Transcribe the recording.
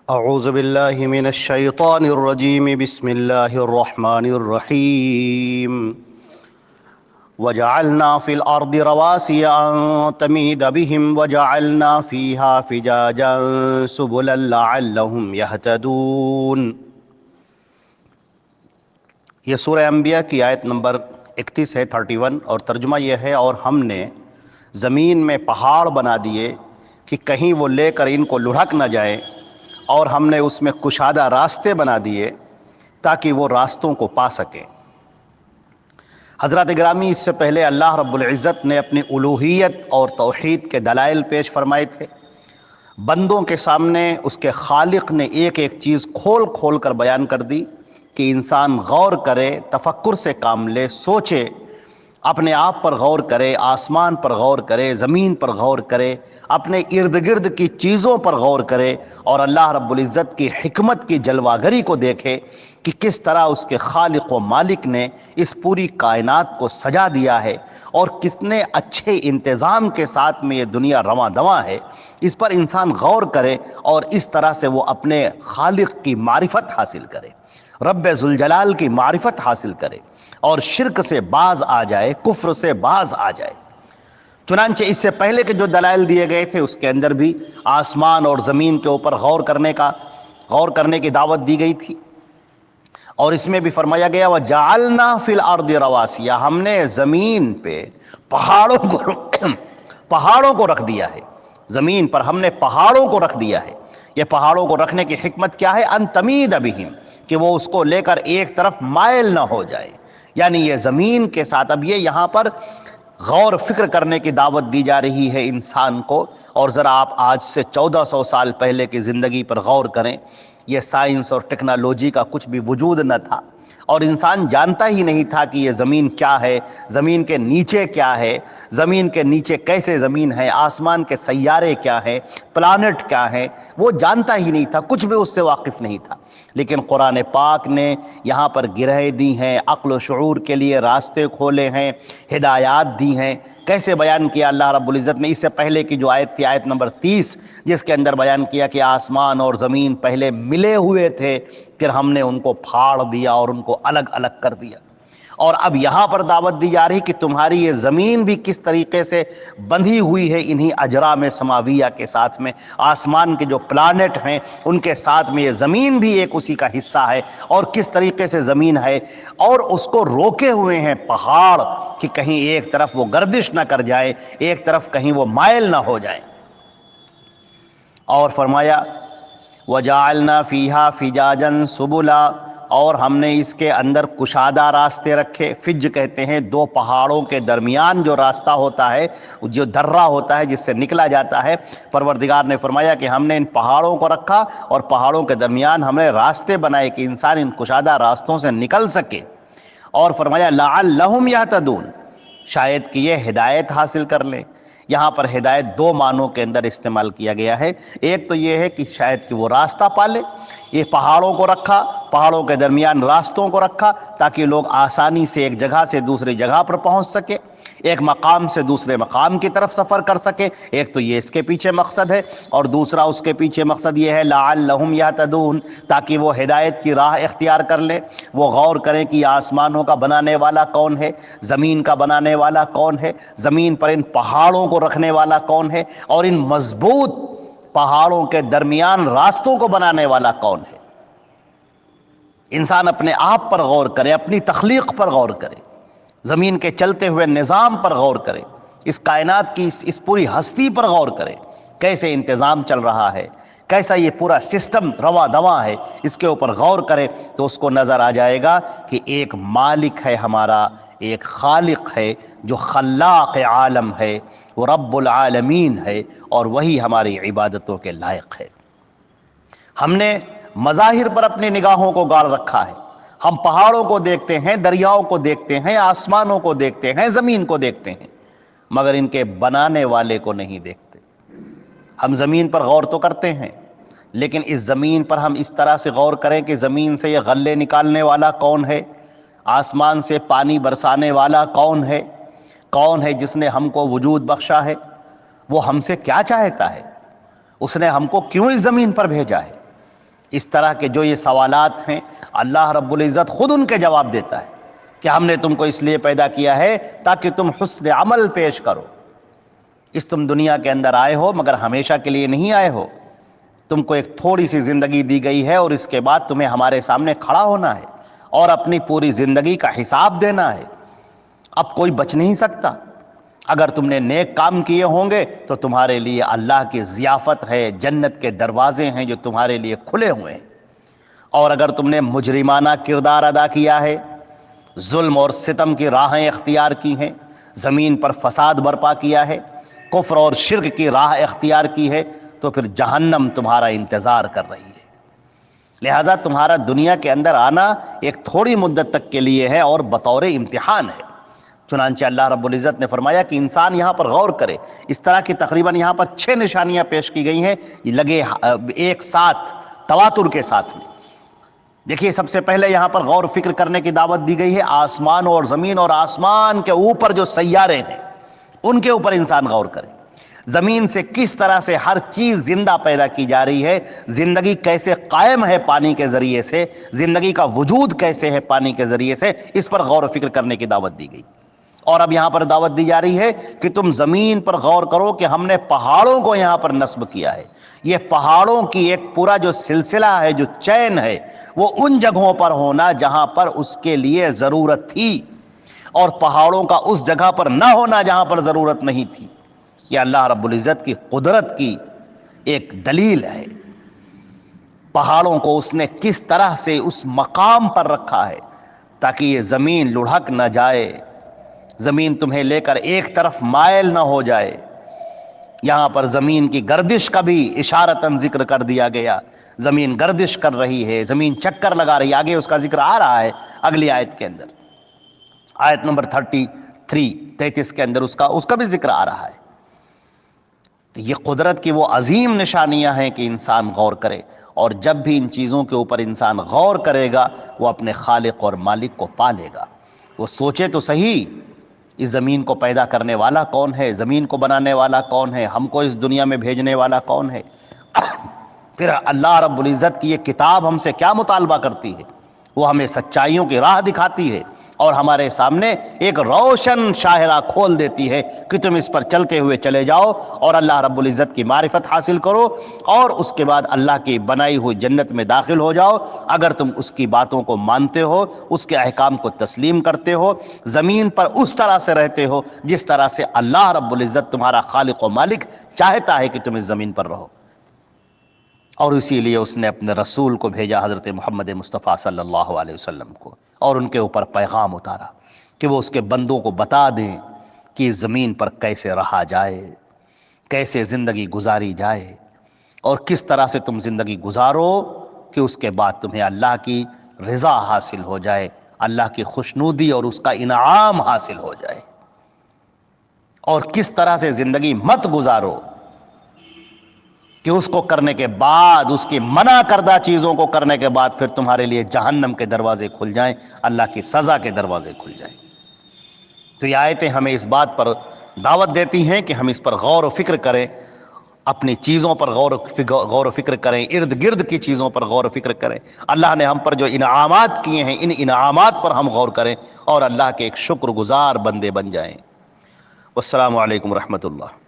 اعوذ باللہ من الشیطان الرجیم بسم اللہ الرحمن الرحیم وجعلنا فی الارض رواسی ان تمید بهم وجعلنا فیہا فجاجا سبلا لعلہم یہتدون۔ یہ سورہ انبیاء کی آیت نمبر 31 ہے، 31، اور ترجمہ یہ ہے: اور ہم نے زمین میں پہاڑ بنا دیے کہ کہیں وہ لے کر ان کو لڑھک نہ جائیں، اور ہم نے اس میں کشادہ راستے بنا دیے تاکہ وہ راستوں کو پا سکیں۔ حضرات گرامی، اس سے پہلے اللہ رب العزت نے اپنی الوہیت اور توحید کے دلائل پیش فرمائے تھے۔ بندوں کے سامنے اس کے خالق نے ایک ایک چیز کھول کھول کر بیان کر دی کہ انسان غور کرے، تفکر سے کام لے، سوچے، اپنے آپ پر غور کرے، آسمان پر غور کرے، زمین پر غور کرے، اپنے ارد گرد کی چیزوں پر غور کرے، اور اللہ رب العزت کی حکمت کی جلوہ گری کو دیکھے کہ کس طرح اس کے خالق و مالک نے اس پوری کائنات کو سجا دیا ہے اور کتنے اچھے انتظام کے ساتھ میں یہ دنیا رواں دواں ہے۔ اس پر انسان غور کرے اور اس طرح سے وہ اپنے خالق کی معرفت حاصل کرے، رب ذوالجلال کی معرفت حاصل کرے، اور شرک سے باز آ جائے، کفر سے باز آ جائے۔ چنانچہ اس سے پہلے کے جو دلائل دیے گئے تھے اس کے اندر بھی آسمان اور زمین کے اوپر غور کرنے کی دعوت دی گئی تھی، اور اس میں بھی فرمایا گیا وَجَعَلْنَا فِي الْأَرْضِ رَوَاسِيَ، ہم نے زمین پہ پہاڑوں کو رکھ دیا ہے۔ زمین پر ہم نے پہاڑوں کو رکھ دیا ہے۔ یہ پہاڑوں کو رکھنے کی حکمت کیا ہے؟ ان تمید بہم، کہ وہ اس کو لے کر ایک طرف مائل نہ ہو جائے، یعنی یہ زمین کے ساتھ۔ اب یہ یہاں پر غور فکر کرنے کی دعوت دی جا رہی ہے انسان کو، اور ذرا آپ آج سے 1400 سال پہلے کی زندگی پر غور کریں۔ یہ سائنس اور ٹیکنالوجی کا کچھ بھی وجود نہ تھا، اور انسان جانتا ہی نہیں تھا کہ یہ زمین کیا ہے، زمین کے نیچے کیا ہے، زمین کے نیچے کیسے زمین ہے، آسمان کے سیارے کیا ہیں، پلانٹ کیا ہیں، وہ جانتا ہی نہیں تھا، کچھ بھی اس سے واقف نہیں تھا۔ لیکن قرآن پاک نے یہاں پر گرہیں دی ہیں، عقل و شعور کے لیے راستے کھولے ہیں، ہدایات دی ہیں۔ کیسے بیان کیا اللہ رب العزت نے؟ اس سے پہلے کی جو آیت تھی، آیت نمبر 30، جس کے اندر بیان کیا کہ آسمان اور زمین پہلے ملے ہوئے تھے، پھر ہم نے ان کو پھاڑ دیا اور ان کو الگ الگ کر دیا۔ اور اب یہاں پر دعوت دی جا رہی کہ تمہاری یہ زمین بھی کس طریقے سے بندھی ہوئی ہے انہی اجرام سماویہ کے ساتھ میں، آسمان کے جو پلانٹ ہیں ان کے ساتھ میں یہ زمین بھی ایک اسی کا حصہ ہے، اور کس طریقے سے زمین ہے، اور اس کو روکے ہوئے ہیں پہاڑ کہ کہیں ایک طرف وہ گردش نہ کر جائے، ایک طرف کہیں وہ مائل نہ ہو جائے۔ اور فرمایا وَجَعَلْنَا فِيهَا فِجَاجًا سُبُلًا، اور ہم نے اس کے اندر کشادہ راستے رکھے۔ فج کہتے ہیں دو پہاڑوں کے درمیان جو راستہ ہوتا ہے، جو درہ ہوتا ہے جس سے نکلا جاتا ہے۔ پروردگار نے فرمایا کہ ہم نے ان پہاڑوں کو رکھا، اور پہاڑوں کے درمیان ہم نے راستے بنائے کہ انسان ان کشادہ راستوں سے نکل سکے۔ اور فرمایا لعلہم یہتدون، شاید کہ یہ ہدایت حاصل کر لیں۔ یہاں پر ہدایت دو معنوں کے اندر استعمال کیا گیا ہے۔ ایک تو یہ ہے کہ شاید کہ وہ راستہ پالے۔ یہ پہاڑوں کو رکھا، پہاڑوں کے درمیان راستوں کو رکھا تاکہ لوگ آسانی سے ایک جگہ سے دوسری جگہ پر پہنچ سکے، ایک مقام سے دوسرے مقام کی طرف سفر کر سکے۔ ایک تو یہ اس کے پیچھے مقصد ہے، اور دوسرا اس کے پیچھے مقصد یہ ہے لعلہم یہتدون، تاکہ وہ ہدایت کی راہ اختیار کر لیں، وہ غور کریں کہ آسمانوں کا بنانے والا کون ہے، زمین کا بنانے والا کون ہے، زمین پر ان پہاڑوں کو رکھنے والا کون ہے، اور ان مضبوط پہاڑوں کے درمیان راستوں کو بنانے والا کون ہے۔ انسان اپنے آپ پر غور کرے، اپنی تخلیق پر غور کرے، زمین کے چلتے ہوئے نظام پر غور کرے، اس کائنات کی اس پوری ہستی پر غور کرے، کیسے انتظام چل رہا ہے، کیسا یہ پورا سسٹم رواں دواں ہے، اس کے اوپر غور کرے تو اس کو نظر آ جائے گا کہ ایک مالک ہے ہمارا، ایک خالق ہے جو خلاق عالم ہے، وہ رب العالمین ہے، اور وہی ہماری عبادتوں کے لائق ہے۔ ہم نے مظاہر پر اپنی نگاہوں کو گاڑ رکھا ہے۔ ہم پہاڑوں کو دیکھتے ہیں، دریاؤں کو دیکھتے ہیں، آسمانوں کو دیکھتے ہیں، زمین کو دیکھتے ہیں، مگر ان کے بنانے والے کو نہیں دیکھتے۔ ہم زمین پر غور تو کرتے ہیں، لیکن اس زمین پر ہم اس طرح سے غور کریں کہ زمین سے یہ غلے نکالنے والا کون ہے، آسمان سے پانی برسانے والا کون ہے جس نے ہم کو وجود بخشا ہے، وہ ہم سے کیا چاہتا ہے، اس نے ہم کو کیوں اس زمین پر بھیجا ہے، اس طرح کے جو یہ سوالات ہیں اللہ رب العزت خود ان کے جواب دیتا ہے کہ ہم نے تم کو اس لیے پیدا کیا ہے تاکہ تم حسن عمل پیش کرو۔ تم دنیا کے اندر آئے ہو مگر ہمیشہ کے لیے نہیں آئے ہو، تم کو ایک تھوڑی سی زندگی دی گئی ہے اور اس کے بعد تمہیں ہمارے سامنے کھڑا ہونا ہے اور اپنی پوری زندگی کا حساب دینا ہے۔ اب کوئی بچ نہیں سکتا۔ اگر تم نے نیک کام کیے ہوں گے تو تمہارے لیے اللہ کی ضیافت ہے، جنت کے دروازے ہیں جو تمہارے لیے کھلے ہوئے ہیں، اور اگر تم نے مجرمانہ کردار ادا کیا ہے، ظلم اور ستم کی راہیں اختیار کی ہیں، زمین پر فساد برپا کیا ہے، کفر اور شرک کی راہ اختیار کی ہے، تو پھر جہنم تمہارا انتظار کر رہی ہے۔ لہذا تمہارا دنیا کے اندر آنا ایک تھوڑی مدت تک کے لیے ہے اور بطور امتحان ہے۔ چنانچہ اللہ رب العزت نے فرمایا کہ انسان یہاں پر غور کرے۔ اس طرح کی تقریباً یہاں پر 6 نشانیاں پیش کی گئی ہیں، یہ لگے ایک ساتھ تواتر کے ساتھ میں۔ دیکھیے، سب سے پہلے یہاں پر غور و فکر کرنے کی دعوت دی گئی ہے آسمان اور زمین، اور آسمان کے اوپر جو سیارے ہیں ان کے اوپر انسان غور کرے۔ زمین سے کس طرح سے ہر چیز زندہ پیدا کی جا رہی ہے، زندگی کیسے قائم ہے پانی کے ذریعے سے، زندگی کا وجود کیسے ہے پانی کے ذریعے سے، اس پر غور و فکر کرنے کی دعوت دی گئی۔ اور اب یہاں پر دعوت دی جا رہی ہے کہ تم زمین پر غور کرو کہ ہم نے پہاڑوں کو یہاں پر نصب کیا ہے۔ یہ پہاڑوں کی ایک پورا جو سلسلہ ہے، جو چین ہے، وہ ان جگہوں پر ہونا جہاں پر اس کے لیے ضرورت تھی، اور پہاڑوں کا اس جگہ پر نہ ہونا جہاں پر ضرورت نہیں تھی۔ یہ اللہ رب العزت کی قدرت کی ایک دلیل ہے۔ پہاڑوں کو اس نے کس طرح سے اس مقام پر رکھا ہے تاکہ یہ زمین لڑھک نہ جائے، زمین تمہیں لے کر ایک طرف مائل نہ ہو جائے۔ یہاں پر زمین کی گردش کا بھی اشارتاً ذکر کر دیا گیا۔ زمین گردش کر رہی ہے، زمین چکر لگا رہی ہے، آگے اس کا ذکر آ رہا ہے اگلی آیت کے اندر، آیت نمبر 33 کے اندر اس کا بھی ذکر آ رہا ہے۔ تو یہ قدرت کی وہ عظیم نشانیاں ہیں کہ انسان غور کرے، اور جب بھی ان چیزوں کے اوپر انسان غور کرے گا وہ اپنے خالق اور مالک کو پالے گا۔ وہ سوچے تو صحیح، اس زمین کو پیدا کرنے والا کون ہے، زمین کو بنانے والا کون ہے، ہم کو اس دنیا میں بھیجنے والا کون ہے۔ پھر اللہ رب العزت کی یہ کتاب ہم سے کیا مطالبہ کرتی ہے، وہ ہمیں سچائیوں کی راہ دکھاتی ہے اور ہمارے سامنے ایک روشن شاہراہ کھول دیتی ہے کہ تم اس پر چلتے ہوئے چلے جاؤ اور اللہ رب العزت کی معرفت حاصل کرو، اور اس کے بعد اللہ کی بنائی ہوئی جنت میں داخل ہو جاؤ اگر تم اس کی باتوں کو مانتے ہو، اس کے احکام کو تسلیم کرتے ہو، زمین پر اس طرح سے رہتے ہو جس طرح سے اللہ رب العزت تمہارا خالق و مالک چاہتا ہے کہ تم اس زمین پر رہو۔ اور اسی لیے اس نے اپنے رسول کو بھیجا، حضرت محمد مصطفیٰ صلی اللہ علیہ وسلم کو، اور ان کے اوپر پیغام اتارا کہ وہ اس کے بندوں کو بتا دیں کہ اس زمین پر کیسے رہا جائے، کیسے زندگی گزاری جائے، اور کس طرح سے تم زندگی گزارو کہ اس کے بعد تمہیں اللہ کی رضا حاصل ہو جائے، اللہ کی خوشنودی اور اس کا انعام حاصل ہو جائے، اور کس طرح سے زندگی مت گزارو کہ اس کو کرنے کے بعد، اس کی منع کردہ چیزوں کو کرنے کے بعد پھر تمہارے لیے جہنم کے دروازے کھل جائیں، اللہ کی سزا کے دروازے کھل جائیں۔ تو یہ آیتیں ہمیں اس بات پر دعوت دیتی ہیں کہ ہم اس پر غور و فکر کریں، اپنی چیزوں پر غور و فکر کریں، ارد گرد کی چیزوں پر غور و فکر کریں، اللہ نے ہم پر جو انعامات کیے ہیں ان انعامات پر ہم غور کریں اور اللہ کے ایک شکر گزار بندے بن جائیں۔ والسلام علیکم ورحمۃ اللہ۔